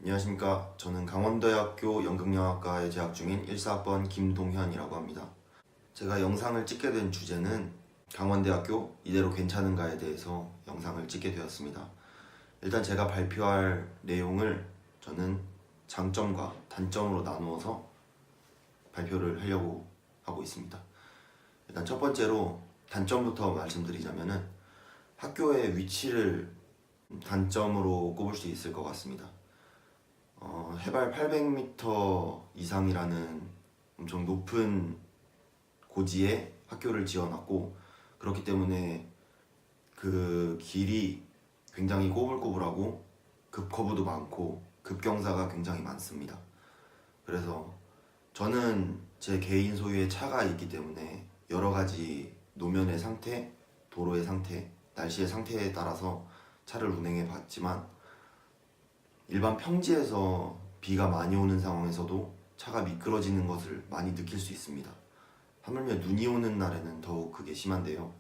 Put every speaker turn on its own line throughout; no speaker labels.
안녕하십니까. 저는 강원대학교 연극영화과에 재학 중인 1사학번 김동현이라고 합니다. 제가 영상을 찍게 된 주제는 강원대학교 이대로 괜찮은가에 대해서 영상을 찍게 되었습니다. 일단 제가 발표할 내용을 저는 장점과 단점으로 나누어서 발표를 하려고 하고 있습니다. 일단 첫 번째로 단점부터 말씀드리자면은 학교의 위치를 단점으로 꼽을 수 있을 것 같습니다. 해발 800m 이상이라는 엄청 높은 고지에 학교를 지어놨고, 그렇기 때문에 그 길이 굉장히 꼬불꼬불하고 급커브도 많고 급경사가 굉장히 많습니다. 그래서 저는 제 개인 소유의 차가 있기 때문에 여러 가지 노면의 상태, 도로의 상태, 날씨의 상태에 따라서 차를 운행해 봤지만 일반 평지에서 비가 많이 오는 상황에서도 차가 미끄러지는 것을 많이 느낄 수 있습니다. 하물며 눈이 오는 날에는 더욱 그게 심한데요.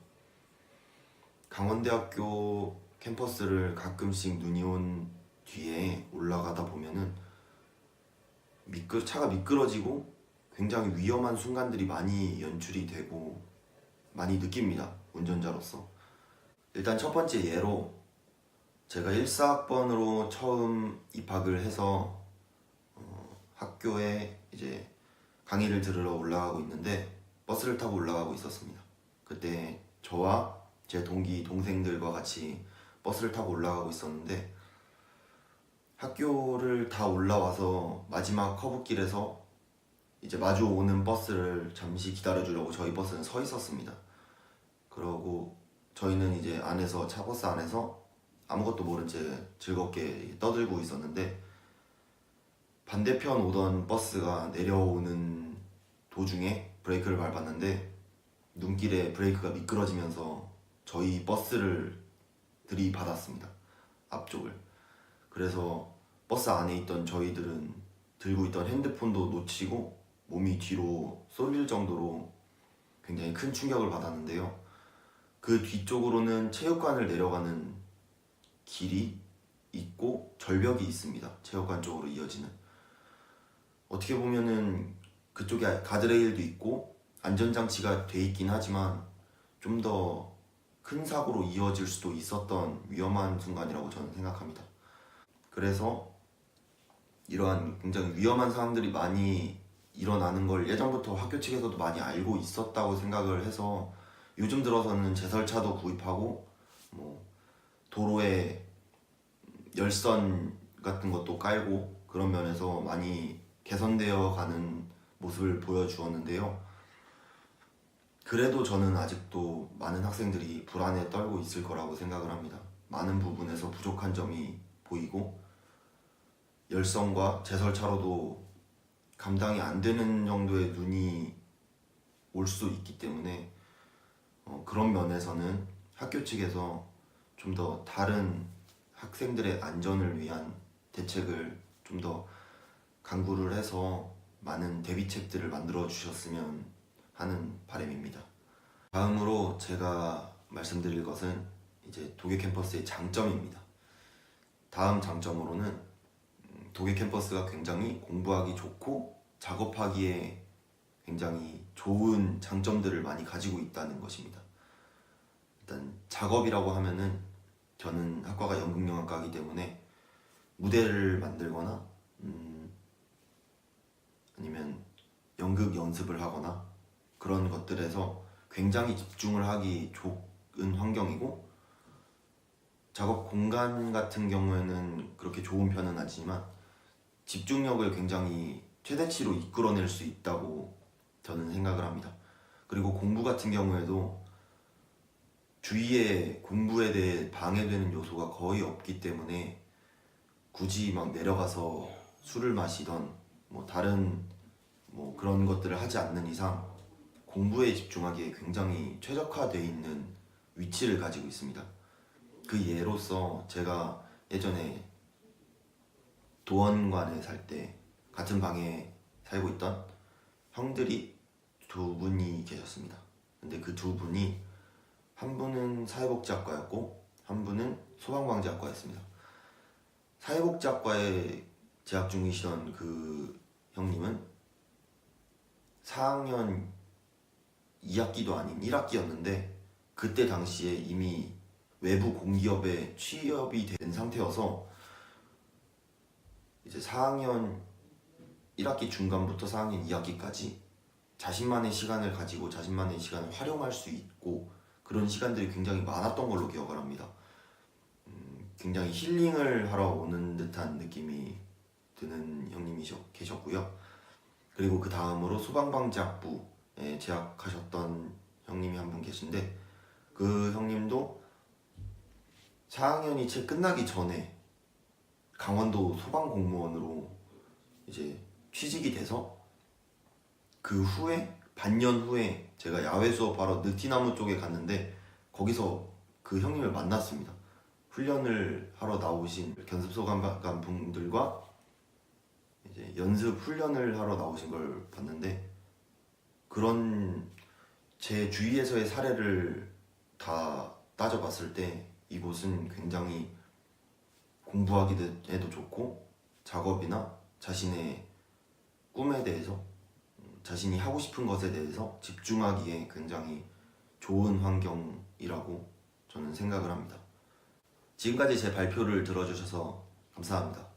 강원대학교 캠퍼스를 가끔씩 눈이 온 뒤에 올라가다 보면은 차가 미끄러지고 굉장히 위험한 순간들이 많이 연출이 되고 많이 느낍니다. 운전자로서. 일단 첫 번째 예로 제가 1사학번으로 처음 입학을 해서 학교에 이제 강의를 들으러 올라가고 있는데 버스를 타고 올라가고 있었습니다. 그때 저와 제 동기 동생들과 같이 버스를 타고 올라가고 있었는데 학교를 다 올라와서 마지막 커브길에서 이제 마주 오는 버스를 잠시 기다려주려고 저희 버스는 서 있었습니다. 그러고 저희는 이제 안에서 차버스 안에서 아무것도 모른 채 즐겁게 떠들고 있었는데 반대편 오던 버스가 내려오는 도중에 브레이크를 밟았는데 눈길에 브레이크가 미끄러지면서 저희 버스를 들이받았습니다. 앞쪽을. 그래서 버스 안에 있던 저희들은 들고 있던 핸드폰도 놓치고 몸이 뒤로 쏠릴 정도로 굉장히 큰 충격을 받았는데요. 그 뒤쪽으로는 체육관을 내려가는 길이 있고 절벽이 있습니다. 체육관 쪽으로 이어지는. 어떻게 보면은 그쪽에 가드레일도 있고 안전장치가 돼 있긴 하지만 좀 더 큰 사고로 이어질 수도 있었던 위험한 순간이라고 저는 생각합니다. 그래서 이러한 굉장히 위험한 상황들이 많이 일어나는 걸 예전부터 학교 측에서도 많이 알고 있었다고 생각을 해서 요즘 들어서는 제설차도 구입하고 뭐 도로에 열선 같은 것도 깔고 그런 면에서 많이 개선되어 가는 모습을 보여주었는데요. 그래도 저는 아직도 많은 학생들이 불안에 떨고 있을 거라고 생각을 합니다. 많은 부분에서 부족한 점이 보이고 열선과 제설차로도 감당이 안 되는 정도의 눈이 올 수 있기 때문에 그런 면에서는 학교 측에서 좀 더 다른 학생들의 안전을 위한 대책을 좀 더 강구를 해서 많은 대비책들을 만들어 주셨으면 하는 바람입니다. 다음으로 제가 말씀드릴 것은 이제 독일 캠퍼스의 장점입니다. 다음 장점으로는 독일 캠퍼스가 굉장히 공부하기 좋고 작업하기에 굉장히 좋은 장점들을 많이 가지고 있다는 것입니다. 일단 작업이라고 하면은 저는 학과가 연극영화과이기 때문에 무대를 만들거나 아니면 연극 연습을 하거나 그런 것들에서 굉장히 집중을 하기 좋은 환경이고 작업 공간 같은 경우에는 그렇게 좋은 편은 아니지만 집중력을 굉장히 최대치로 이끌어낼 수 있다고 저는 생각을 합니다. 그리고 공부 같은 경우에도 주위에 공부에 대해 방해되는 요소가 거의 없기 때문에 굳이 막 내려가서 술을 마시던 뭐 다른 뭐 그런 것들을 하지 않는 이상 공부에 집중하기에 굉장히 최적화되어 있는 위치를 가지고 있습니다. 그 예로서 제가 예전에 도원관에 살 때 같은 방에 살고 있던 형들이 두 분이 계셨습니다. 근데 그 두 분이 한 분은 사회복지학과였고 한 분은 소방방재학과였습니다. 사회복지학과에 재학 중이시던 그 형님은 4학년 2학기도 아닌 1학기였는데 그때 당시에 이미 외부 공기업에 취업이 된 상태여서 이제 4학년 1학기 중간부터 4학년 2학기까지 자신만의 시간을 가지고 자신만의 시간을 활용할 수 있고 그런 시간들이 굉장히 많았던 걸로 기억을 합니다. 굉장히 힐링을 하러 오는 듯한 느낌이 드는 형님이 계셨고요. 그리고 그 다음으로 소방방재학부에 재학하셨던 형님이 한 분 계신데 그 형님도 4학년이 채 끝나기 전에 강원도 소방공무원으로 이제 취직이 돼서 그 후에 반년 후에 제가 야외 수업하러 느티나무 쪽에 갔는데 거기서 그 형님을 만났습니다. 훈련을 하러 나오신 견습소방관 분들과 이제 연습 훈련을 하러 나오신 걸 봤는데 그런 제 주위에서의 사례를 다 따져봤을 때 이곳은 굉장히 공부하기에도 좋고 작업이나 자신의 꿈에 대해서 자신이 하고 싶은 것에 대해서 집중하기에 굉장히 좋은 환경이라고 저는 생각을 합니다. 지금까지 제 발표를 들어주셔서 감사합니다.